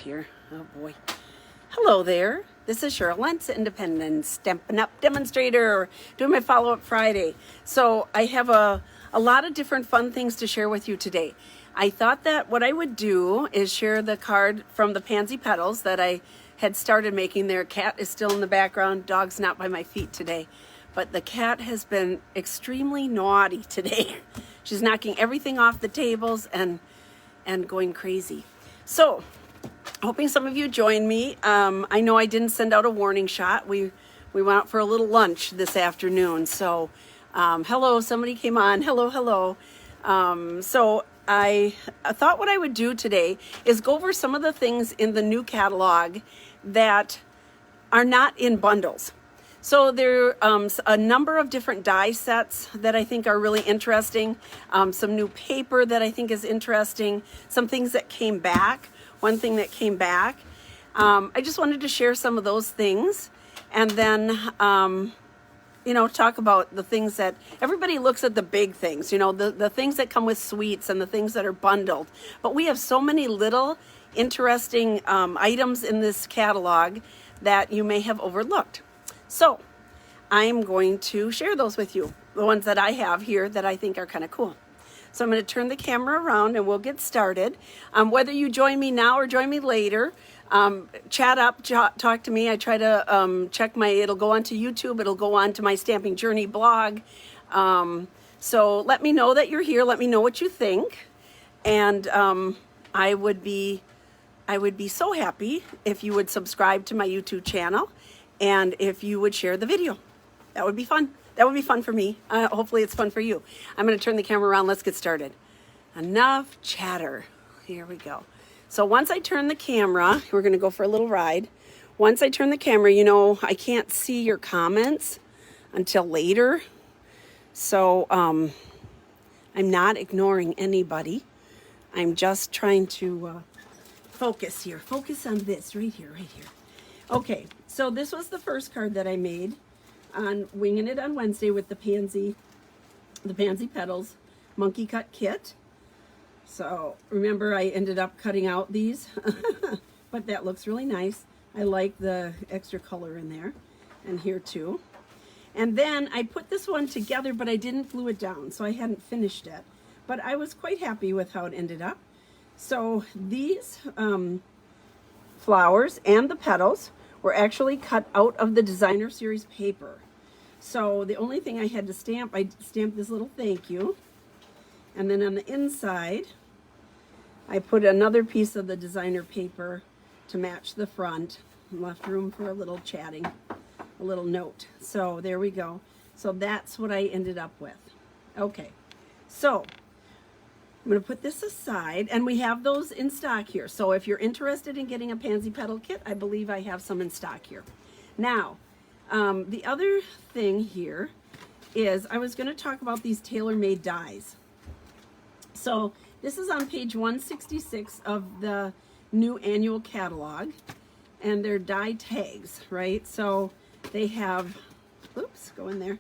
here. Oh boy. Hello there. This is Cheryl, Lentz, Independent, Stampin' Up Demonstrator, doing my follow-up Friday. So I have a lot of different fun things to share with you today. I thought that what I would do is share the card from the Pansy Petals that I had started making. Their cat is still in the background. Dog's not by my feet today. But the cat has been extremely naughty today. She's knocking everything off the tables and going crazy. So, hoping some of you join me. I know I didn't send out a warning shot. We went out for a little lunch this afternoon. So, hello, somebody came on. Hello. So I thought what I would do today is go over some of the things in the new catalog that are not in bundles. So there are a number of different die sets that I think are really interesting. Some new paper that I think is interesting. Some things that came back. One thing that came back. I just wanted to share some of those things. And then, talk about the things that everybody looks at, the big things, the things that come with suites and the things that are bundled. But we have so many little interesting items in this catalog that you may have overlooked. So I'm going to share those with you, the ones that I have here that I think are kind of cool. So I'm going to turn the camera around and we'll get started. Whether you join me now or join me later, chat up, talk to me. I try to check it'll go onto YouTube, it'll go onto my Stamping Journey blog. So let me know that you're here, let me know what you think. And I would be so happy if you would subscribe to my YouTube channel. And if you would share the video, that would be fun. That would be fun for me. Hopefully it's fun for you. I'm going to turn the camera around. Let's get started. Enough chatter. Here we go. So once I turn the camera, we're going to go for a little ride. Once I turn the camera, I can't see your comments until later. So I'm not ignoring anybody. I'm just trying to focus here. Focus on this right here. Okay, so this was the first card that I made on Winging It on Wednesday with the Pansy Petals Monkey Cut Kit. So remember, I ended up cutting out these, but that looks really nice. I like the extra color in there, and here too. And then I put this one together, but I didn't glue it down, so I hadn't finished it. But I was quite happy with how it ended up. So these flowers and the petals were actually cut out of the designer series paper. So the only thing I had to stamp, I stamped this little thank you. And then on the inside, I put another piece of the designer paper to match the front. Left room for a little chatting, a little note. So there we go. So that's what I ended up with. Okay, so I'm going to put this aside, and we have those in stock here. So if you're interested in getting a Pansy Petal Kit, I believe I have some in stock here. Now, the other thing here is I was going to talk about these Taylormade dies. So this is on page 166 of the new annual catalog, and they're die tags, right? So they have, go in there,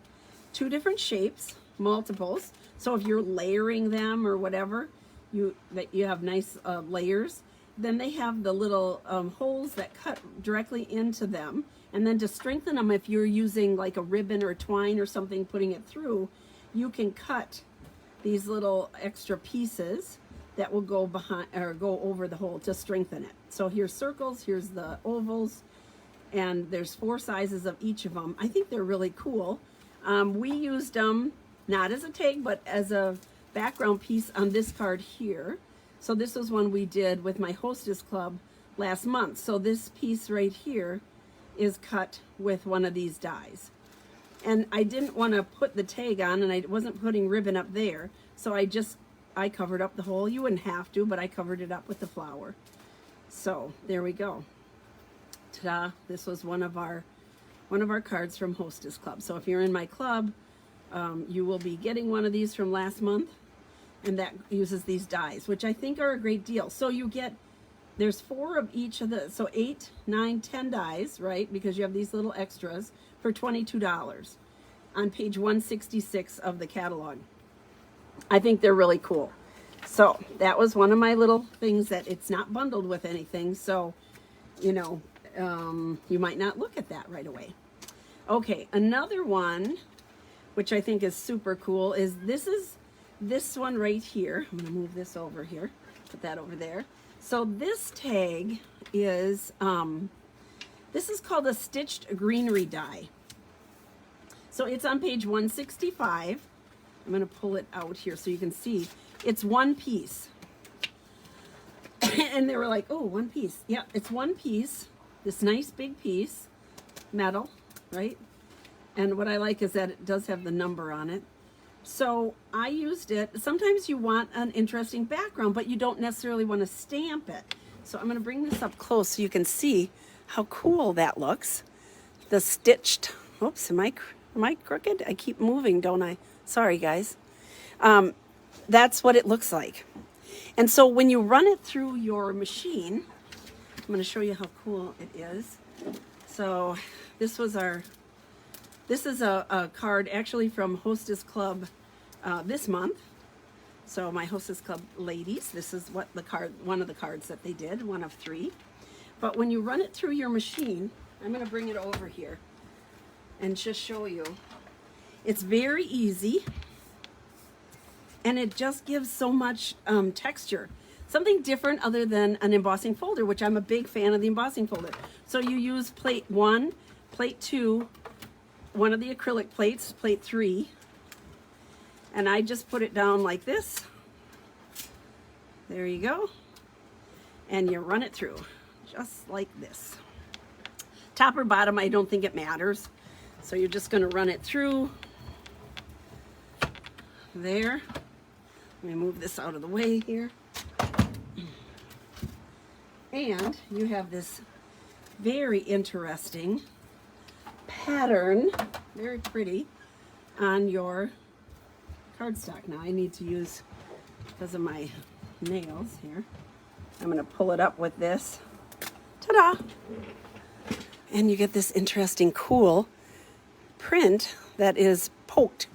2 different shapes, multiples. So if you're layering them or whatever, you have nice layers, then they have the little holes that cut directly into them. And then to strengthen them, if you're using like a ribbon or twine or something, putting it through, you can cut these little extra pieces that will go behind or go over the hole to strengthen it. So here's circles, here's the ovals, and there's 4 sizes of each of them. I think they're really cool. We used them not as a tag, but as a background piece on this card here. So this was one we did with my Hostess Club last month. So this piece right here is cut with one of these dies. And I didn't want to put the tag on, and I wasn't putting ribbon up there. So I covered up the hole. You wouldn't have to, but I covered it up with the flower. So there we go. Ta-da! This was one of our cards from Hostess Club. So if you're in my club, you will be getting one of these from last month, and that uses these dies, which I think are a great deal. So you get, there's 4 of each of the, so 8, 9, 10 dies, right? Because you have these little extras for $22 on page 166 of the catalog. I think they're really cool. So that was one of my little things that it's not bundled with anything. So, you know, you might not look at that right away. Okay, another one, which I think is super cool, is this one right here. I'm gonna move this over here, put that over there. So this tag is, this is called a stitched greenery die. So it's on page 165. I'm gonna pull it out here so you can see. It's one piece. And they were like, oh, one piece. Yeah, it's one piece, this nice big piece, metal, right? And what I like is that it does have the number on it. So I used it. Sometimes you want an interesting background, but you don't necessarily want to stamp it. So I'm going to bring this up close so you can see how cool that looks. The stitched, oops, am I crooked? I keep moving, don't I? Sorry, guys. That's what it looks like. And so when you run it through your machine, I'm going to show you how cool it is. So this is a card actually from Hostess Club this month. So my Hostess Club ladies, this is what one of the cards that they did, one of 3. But when you run it through your machine, I'm going to bring it over here and just show you. It's very easy. And it just gives so much texture. Something different other than an embossing folder, which I'm a big fan of the embossing folder. So you use plate 1, plate 2, one of the acrylic plates, plate 3. And I just put it down like this. There you go. And you run it through, just like this. Top or bottom, I don't think it matters. So you're just gonna run it through. There. Let me move this out of the way here. And you have this very interesting pattern, very pretty, on your cardstock. Now I need to use, because of my nails here, I'm going to pull it up with this. Ta-da! And you get this interesting, cool print that is poked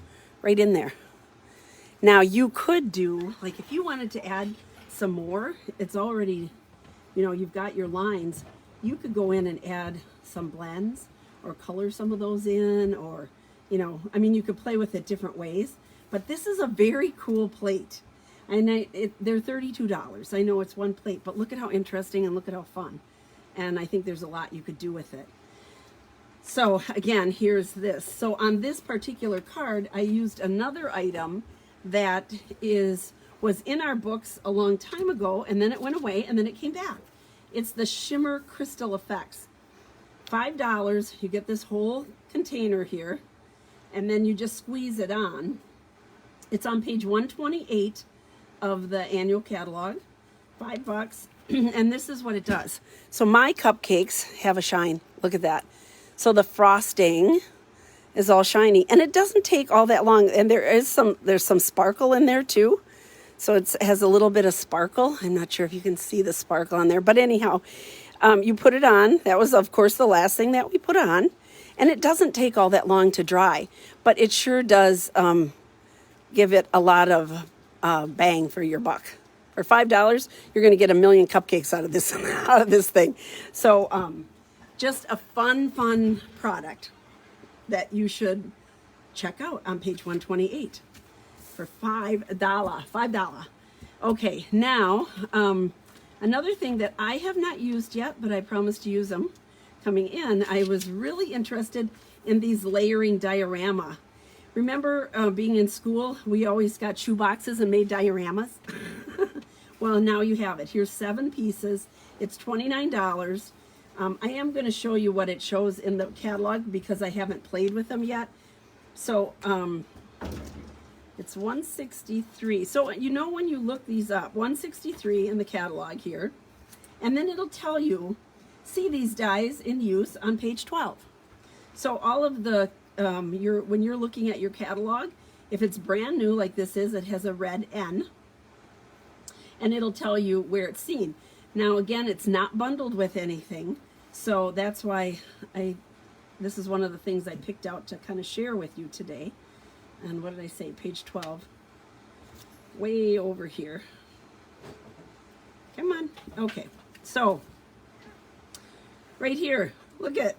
right in there. Now you could do, like if you wanted to add some more, it's already, you know, you've got your lines. You could go in and add some blends or color some of those in, or, you know, I mean, you could play with it different ways. But this is a very cool plate. And they're $32. I know it's one plate, but look at how interesting and look at how fun. And I think there's a lot you could do with it. So again, here's this. So on this particular card, I used another item that was in our books a long time ago, and then it went away, and then it came back. It's the Shimmer Crystal Effects. $5, you get this whole container here, and then you just squeeze it on. It's on page 128 of the annual catalog, $5, and this is what it does. So my cupcakes have a shine, look at that. So the frosting is all shiny, and it doesn't take all that long, and there's some sparkle in there too. So it has a little bit of sparkle. I'm not sure if you can see the sparkle on there, but anyhow, you put it on. That was, of course, the last thing that we put on, and it doesn't take all that long to dry, but it sure does give it a lot of bang for your buck. For $5, you're going to get a million cupcakes out of this thing. So just a fun product that you should check out on page 128 for $5. Okay, now another thing that I have not used yet, but I promise to use them coming in. I was really interested in these layering diorama. Remember being in school, we always got shoe boxes and made dioramas. Well, now you have it. Here's 7 pieces. It's $29. I am going to show you what it shows in the catalog because I haven't played with them yet. So it's $163. So you know when you look these up, $163 in the catalog here, and then it'll tell you, see these dies in use on page 12. So all of the when you're looking at your catalog, if it's brand new like this is, it has a red N, and it'll tell you where it's seen. Now again, it's not bundled with anything, so that's why this is one of the things I picked out to kind of share with you today. And what did I say? Page 12. Way over here. Come on. Okay. So, right here, look at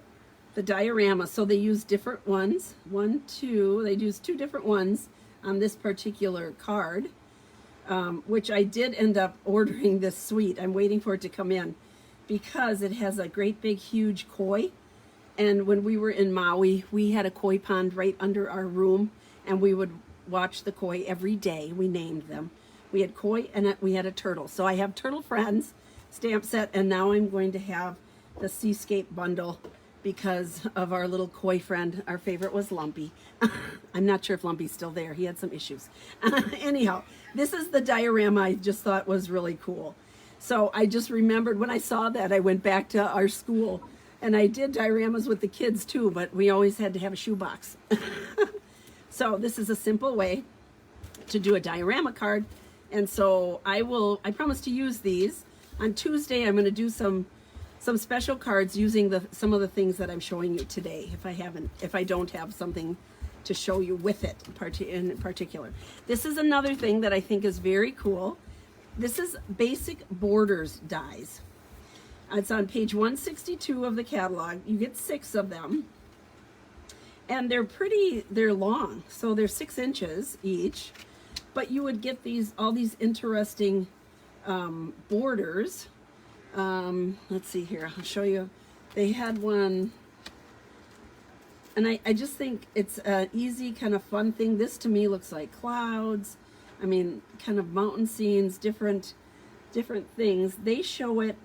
the diorama. So they use different ones. They use 2 different ones on this particular card, which I did end up ordering this suite. I'm waiting for it to come in because it has a great big huge koi. And when we were in Maui, we had a koi pond right under our room, and we would watch the koi every day. We named them. We had koi and we had a turtle. So I have Turtle Friends stamp set, and now I'm going to have the Seascape bundle because of our little koi friend. Our favorite was Lumpy. I'm not sure if Lumpy's still there. He had some issues. Anyhow, this is the diorama I just thought was really cool. So I just remembered when I saw that, I went back to our school, and I did dioramas with the kids too, but we always had to have a shoebox. So this is a simple way to do a diorama card. And so I promise to use these. On Tuesday, I'm going to do some special cards using some of the things that I'm showing you today, if I don't have something to show you with it in particular. This is another thing that I think is very cool. This is Basic Borders dies. It's on page 162 of the catalog. You get 6 of them, and they're long, so they're 6 inches each, but you would get all these interesting borders. Let's see here, I'll show you. They had one, and I just think it's an easy kind of fun thing. This to me looks like clouds. I mean, kind of mountain scenes, different things. They show it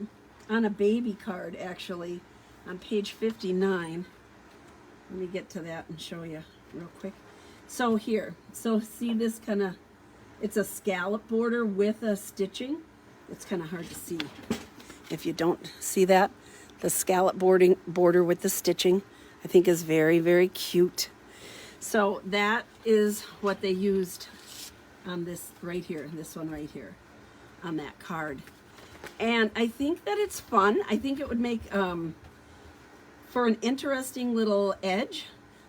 on a baby card, actually, on page 59. Let me get to that and show you real quick. So here, see this kind of, it's a scallop border with a stitching. It's kind of hard to see if you don't see that. The scallop border with the stitching, I think, is very, very cute. So that is what they used on this right here, this one right here, on that card. And I think that it's fun. I think it would make, for an interesting little edge,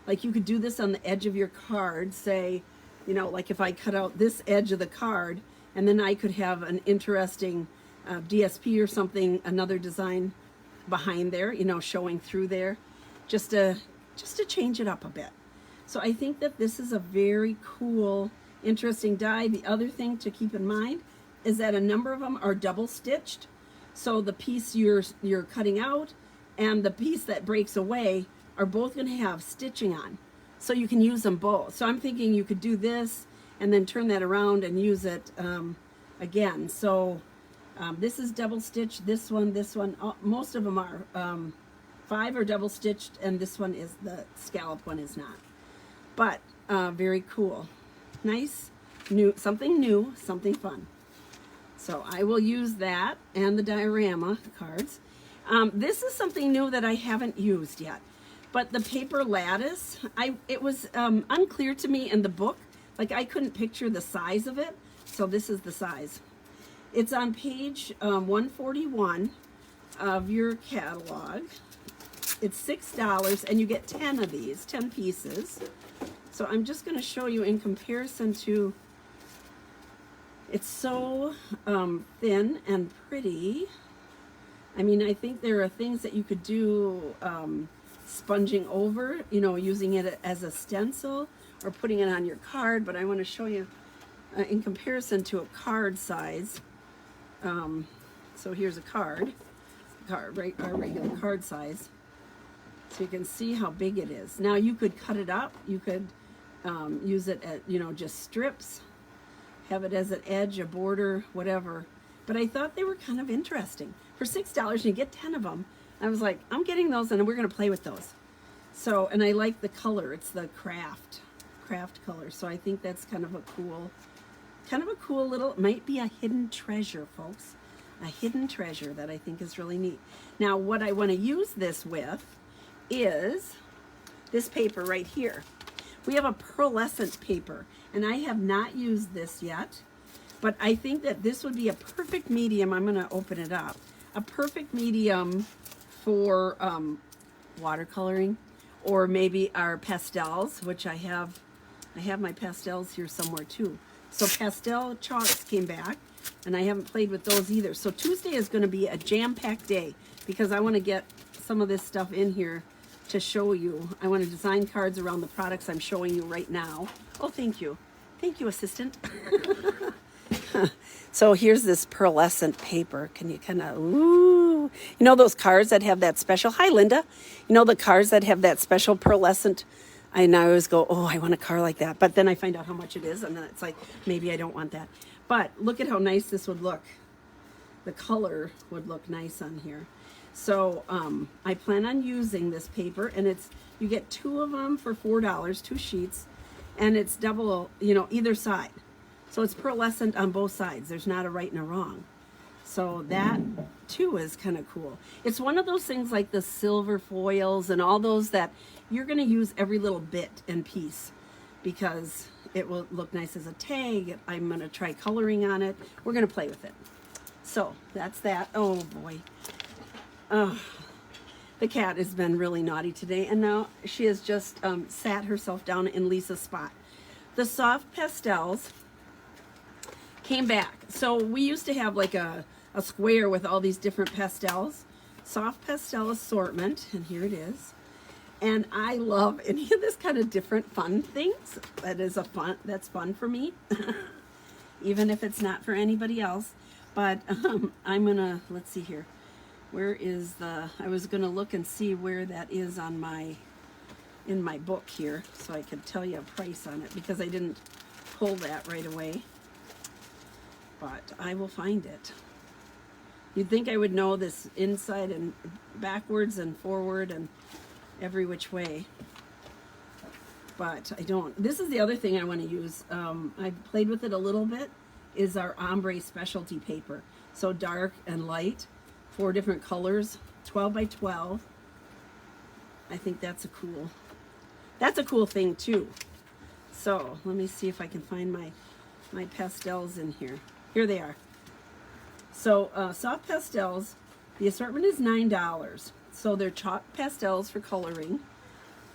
like you could do this on the edge of your card, say, you know, like if I cut out this edge of the card, and then I could have an interesting DSP or something, another design behind there, you know, showing through there, just to change it up a bit. So I think that this is a very cool, interesting die. The other thing to keep in mind is that a number of them are double stitched. So the piece you're cutting out and the piece that breaks away are both going to have stitching on. So you can use them both. So I'm thinking you could do this and then turn that around and use it again. So this is double stitched, this one, most of them are. 5 are double stitched, and this one is, the scallop one is not. But very cool. Nice, something fun. So I will use that and the diorama cards. This is something new that I haven't used yet. But the paper lattice, it was unclear to me in the book. Like, I couldn't picture the size of it. So this is the size. It's on page 141 of your catalog. It's $6, and you get 10 of these, 10 pieces. So I'm just going to show you in comparison to, it's so thin and pretty. I mean, I think there are things that you could do sponging over, you know, using it as a stencil or putting it on your card, but I want to show you in comparison to a card size. So here's a card, right, our regular card size. So you can see how big it is. Now you could cut it up. You could use it at, you know, just strips, have it as an edge, a border, whatever. But I thought they were kind of interesting. For $6, and you get 10 of them. I was like, I'm getting those, and we're going to play with those. So, and I like the color. It's the craft color. So I think that's kind of a cool little, might be a hidden treasure, folks. A hidden treasure that I think is really neat. Now, what I want to use this with is this paper right here. We have a pearlescent paper, and I have not used this yet, but I think that this would be a perfect medium. I'm going to open it up. A perfect medium for watercoloring, or maybe our pastels, which I have my pastels here somewhere too. So pastel chalks came back. and I haven't played with those either. So Tuesday is going to be a jam-packed day because I want to get some of this stuff in here to show you. I want to design cards around the products I'm showing you right now. Oh, thank you. Thank you, assistant. So here's this pearlescent paper. Can you kind of, ooh. You know those cards that have that special, hi Linda. You know the cards that have that special pearlescent, I always go, oh, I want a card like that. But then I find out how much it is, and then it's like, maybe I don't want that. But look at how nice this would look. The color would look nice on here. So I plan on using this paper, and you get 2 of them for $4, 2 sheets, and it's double, you know, either side. So it's pearlescent on both sides. There's not a right and a wrong. So that too is kind of cool. It's one of those things like the silver foils and all those that you're going to use every little bit and piece because it will look nice as a tag. I'm going to try coloring on it. We're going to play with it. So that's that. Oh boy. The cat has been really naughty today, and now she has just sat herself down in Lisa's spot. The soft pastels came back. So we used to have like a square with all these different pastels. Soft pastel assortment, and here it is. And I love any of this kind of different fun things. That's fun for me, even if it's not for anybody else. But I'm gonna, let's see here. Where is I was gonna look and see where that is on in my book here, so I could tell you a price on it because I didn't pull that right away. But I will find it. You'd think I would know this inside and backwards and forward and every which way, but I don't. This is the other thing I want to use. I played with it a little bit, is our ombre specialty paper. So dark and light, 4 different colors, 12 by 12. I think that's a cool thing too. So let me see if I can find my pastels in here. Here they are. So soft pastels, the assortment is $9. So they're chalk pastels for coloring,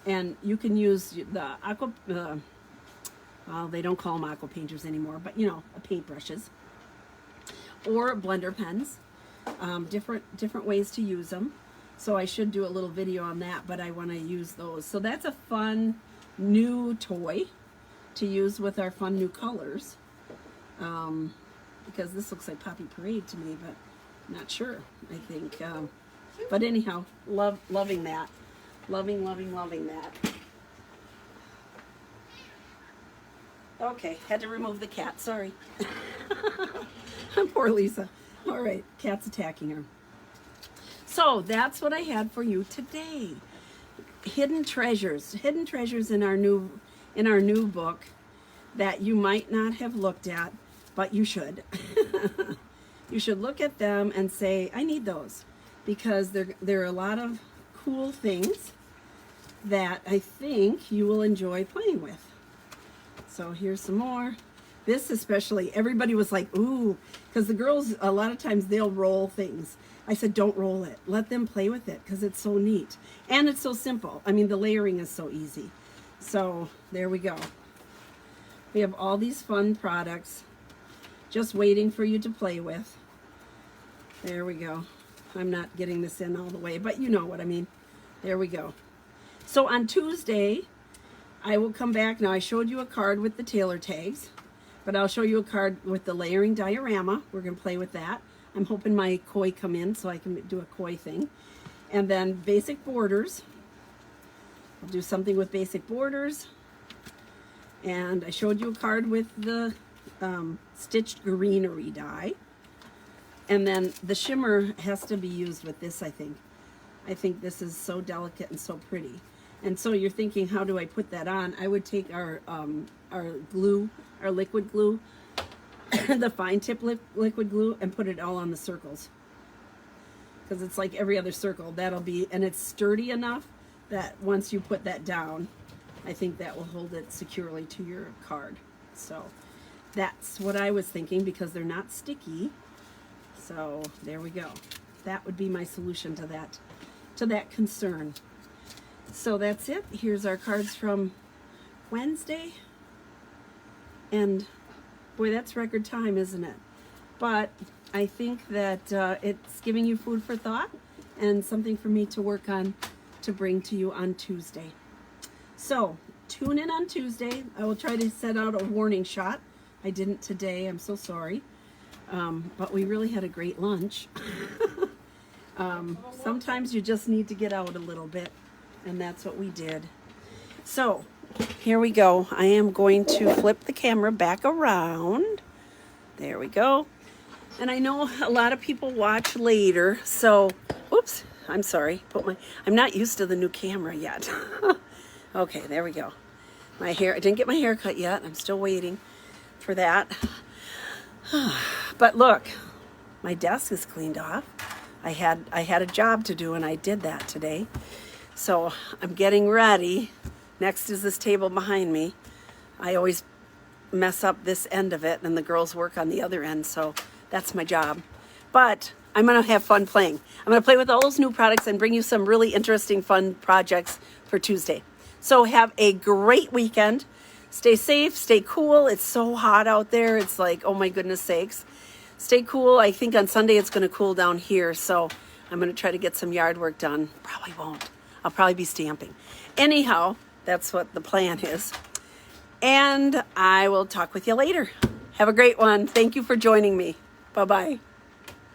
and you can use the aqua. Well, they don't call them aqua painters anymore, but you know, paintbrushes or blender pens. Different ways to use them. So I should do a little video on that, but I want to use those. So that's a fun new toy to use with our fun new colors. Because this looks like Poppy Parade to me, but I'm not sure. I think, but anyhow, loving that, loving that. Okay, had to remove the cat. Sorry. Poor Lisa. All right, cat's attacking her. So that's what I had for you today. Hidden treasures in our new book that you might not have looked at. But you should. You should look at them and say, I need those. Because there are a lot of cool things that I think you will enjoy playing with. So here's some more. This especially, everybody was like, ooh, because the girls, a lot of times they'll roll things. I said, don't roll it. Let them play with it because it's so neat. And it's so simple. I mean, the layering is so easy. So there we go. We have all these fun products just waiting for you to play with. There we go. I'm not getting this in all the way, but you know what I mean. There we go. So on Tuesday, I will come back. Now I showed you a card with the Taylor tags, but I'll show you a card with the layering diorama. We're going to play with that. I'm hoping my koi come in so I can do a koi thing. And then basic borders. I'll do something with basic borders. And I showed you a card with the stitched greenery die, and then the shimmer has to be used with this. I think this is so delicate and so pretty. And so you're thinking, how do I put that on? I would take our glue, our liquid glue, the fine tip liquid glue, and put it all on the circles, because it's like every other circle. That'll be, and it's sturdy enough that once you put that down, I think that will hold it securely to your card. So that's what I was thinking, because they're not sticky. So there we go. That would be my solution to that concern. So that's it. Here's our cards from Wednesday. And boy, that's record time, isn't it? but I think that it's giving you food for thought and something for me to work on to bring to you on Tuesday. So tune in on Tuesday. I will try to set out a warning shot. I didn't today. I'm so sorry. But we really had a great lunch. Sometimes you just need to get out a little bit, and that's what we did. So here we go. I am going to flip the camera back around. There we go. And I know a lot of people watch later, so oops, I'm sorry. I'm not used to the new camera yet. Okay, there we go. My hair, I didn't get my hair cut yet. I'm still waiting for that. But look, my desk is cleaned off. I had a job to do, and I did that today. So I'm getting ready. Next is this table behind me. I always mess up this end of it, and the girls work on the other end, so that's my job. But I'm gonna have fun playing. I'm gonna play with all those new products and bring you some really interesting, fun projects for Tuesday. So have a great weekend. Stay safe, stay cool. It's so hot out there. It's like, oh my goodness sakes. Stay cool. I think on Sunday it's gonna cool down here, so I'm gonna try to get some yard work done. Probably won't. I'll probably be stamping. Anyhow, that's what the plan is. And I will talk with you later. Have a great one. Thank you for joining me. Bye-bye.